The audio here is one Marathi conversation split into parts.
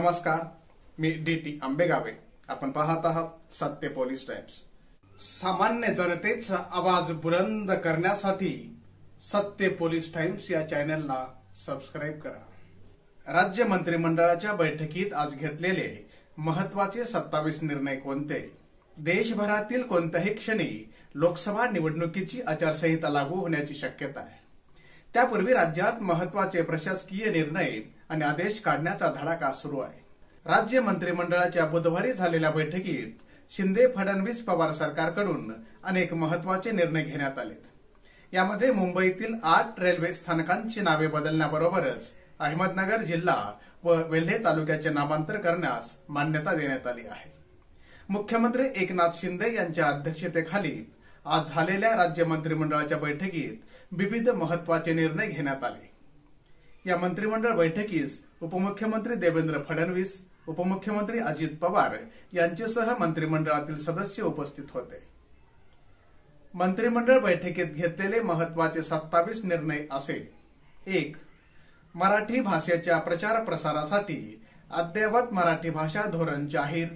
नमस्कार, मी DT आंबेगावे. आपण पाहत आहात सत्य पोलीस टाइम्स. सामान्य जनतेचा आवाज बुलंद करण्यासाठी सत्य पोलीस टाइम्स या चॅनलला सबस्क्राइब करा. राज्य मंत्रिमंडळाच्या बैठकीत आज घेतलेले महत्त्वाचे 27 निर्णय कोणते? देशभरातील कोणत्याही क्षणी लोकसभा निवडणुकीची आचारसंहिता लागू होण्याची शक्यता आहे. त्यापूर्वी राज्यात महत्त्वाचे प्रशासकीय निर्णय आणि आदेश काढण्याचा धडाका सुरू आहे. राज्य मंत्रिमंडळाच्या बुधवारी झालेल्या बैठकीत शिंदे फडणवीस पवार सरकारकडून अनेक महत्त्वाचे निर्णय घेण्यात आले. यामध्ये मुंबईतील 8 रेल्वे स्थानकांची नावे बदलण्याबरोबरच अहमदनगर जिल्हा व वेल्हे तालुक्याचे नामांतर करण्यास मान्यता देण्यात आली आहे. मुख्यमंत्री एकनाथ शिंदे यांच्या अध्यक्षतेखाली आज झालेल्या राज्य मंत्रिमंडळाच्या बैठकीत विविध महत्त्वाचे निर्णय घेण्यात आले. या मंत्रिमंडळ बैठकीस उपमुख्यमंत्री देवेंद्र फडणवीस, उपमुख्यमंत्री अजित पवार यांच्यासह मंत्रिमंडळातील सदस्य उपस्थित होते. मंत्रिमंडळ बैठकीत घेतलेले महत्त्वाचे 27 निर्णय असे: 1. मराठी भाषेच्या प्रचार प्रसारासाठी अद्ययावत मराठी भाषा धोरण जाहीर.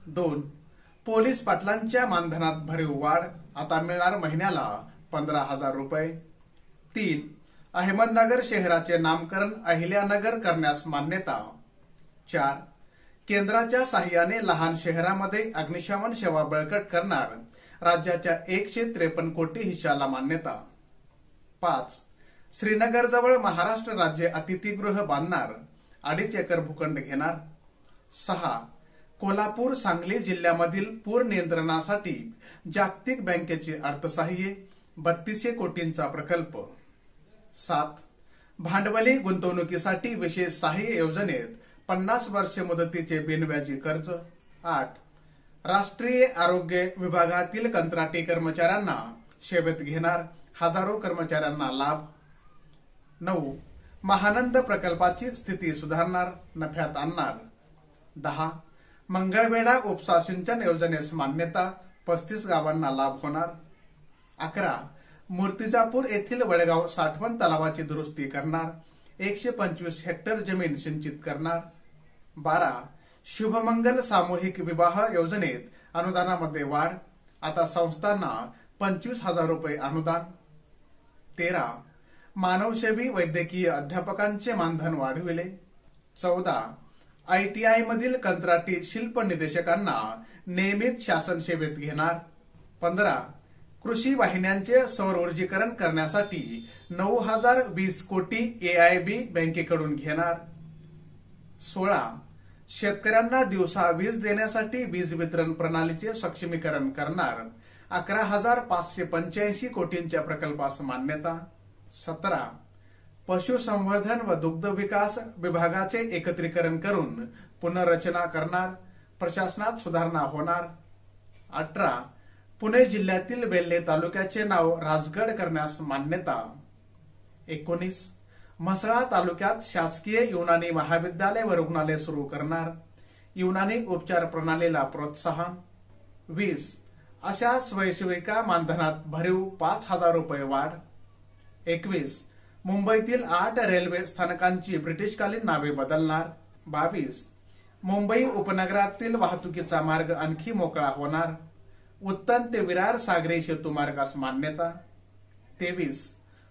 2. पोलीस पाटलांच्या मानधनात भरीव वाढ, आता मिळणार महिन्याला 15,000 रुपये. 3. अहमदनगर शहराचे नामकरण अहिल्यानगर करण्यास मान्यता. 4. केंद्राच्या साहाय्याने लहान शहरामध्ये अग्निशमन सेवा बळकट करणार राज्याच्या 153 कोटी हिश्शाला मान्यता. 5. श्रीनगरजवळ महाराष्ट्र राज्य अतिथीगृह बांधणार, 2.5 एकर भूखंड घेणार. 6. कोल्हापूर सांगली जिल्ह्यामधील पूर नियंत्रणासाठी जागतिक बँकेचे अर्थसहाय्य, 3200 कोटींचा प्रकल्प. 7. भांडवली गुंतवणुकीसाठी विशेष सहाय्य योजनेत 50 वर्ष मुदतीचे बिनव्याजी कर्ज. 8. राष्ट्रीय आरोग्य विभागातील कंत्राटी कर्मचाऱ्यांना सेवेत घेणार, हजारो कर्मचाऱ्यांना लाभ. 9. महानंद प्रकल्पाची स्थिती सुधारणार, नफ्यात आणणार. 10. मंगळवेढा उपसा सिंचन योजनेस मान्यता, 35 गावांना लाभ होणार. 11. मूर्तिजापूर येथील वडगाव साठवण तलावाची दुरुस्ती करणार, 125 हेक्टर जमीन सिंचित करणार. 12. शुभमंगल सामूहिक विवाह योजनेत अनुदानामध्ये वाढ, आता संस्थांना 25,000 रुपये अनुदान. 13. मानवसेवी वैद्यकीय अध्यापकांचे मानधन वाढविले. 14. ITI मधील कंत्राटी शिल्प निदेशकांना नियमित शासन सेवेत घेणार. 15. कृषी वाहिन्यांचे सौर ऊर्जीकरण करण्यासाठी 9,020 कोटी AIB बँकेकडून घेणार. 16. शेतकऱ्यांना दिवसा वीज देण्यासाठी वीज वितरण प्रणालीचे सक्षमीकरण करणार, 11,585 कोटींच्या प्रकल्पास मान्यता. 17. पशुसंवर्धन व दुग्ध विकास विभागाचे एकत्रीकरण करून पुनर्रचना करणार, प्रशासनात सुधारणा होणार. 18. पुणे जिल्ह्यातील वेल्हे तालुक्याचे नाव राजगड करण्यास मान्यता. 19. म्हसळा तालुक्यात शासकीय युनानी महाविद्यालय व रुग्णालय सुरू करणार, युनानी उपचार प्रणालीला प्रोत्साहन. 20. अशा स्वयंसेविका मानधनात भरीव 5,000 रुपये वाढ. 21. मुंबईतील 8 रेल्वे स्थानकांची ब्रिटिशकालीन नावे बदलणार. 22. मुंबई उपनगरातील वाहतुकीचा मार्ग आणखी मोकळा होणार, उत्तन ते विरार सागरी सेतू मार्गास मान्यता. 23.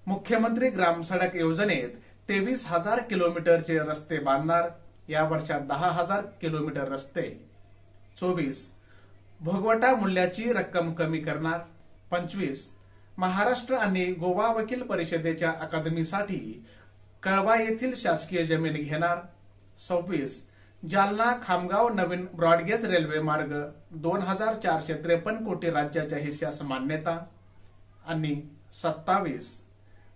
मुख्यमंत्री ग्राम सडक योजनेत 23,000 किलोमीटरचे रस्ते बांधणार, या वर्षात 10,000 किलोमीटर रस्ते. 24. भोगवटा मूल्याची रक्कम कमी करणार. 25. महाराष्ट्र आणि गोवा वकील परिषदेच्या अकादमीसाठी कळवा येथील शासकीय जमीन घेणार. 26. जालना खामगाव नवीन ब्रॉडगेज रेल्वे मार्ग 2,453 कोटी राज्याच्या हिश्श्यास मान्यता. आणि 27.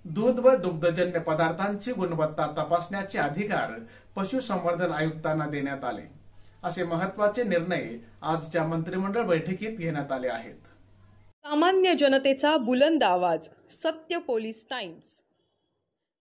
दूध व दुग्धजन्य पदार्थांची गुणवत्ता तपासण्याचे अधिकार पशुसंवर्धन आयुक्तांना देण्यात आले. असे महत्त्वाचे निर्णय आजच्या मंत्रिमंडळ बैठकीत घेण्यात आले आहेत. सामान्य जनतेचा बुलंद आवाज, सत्य पोलीस टाइम्स.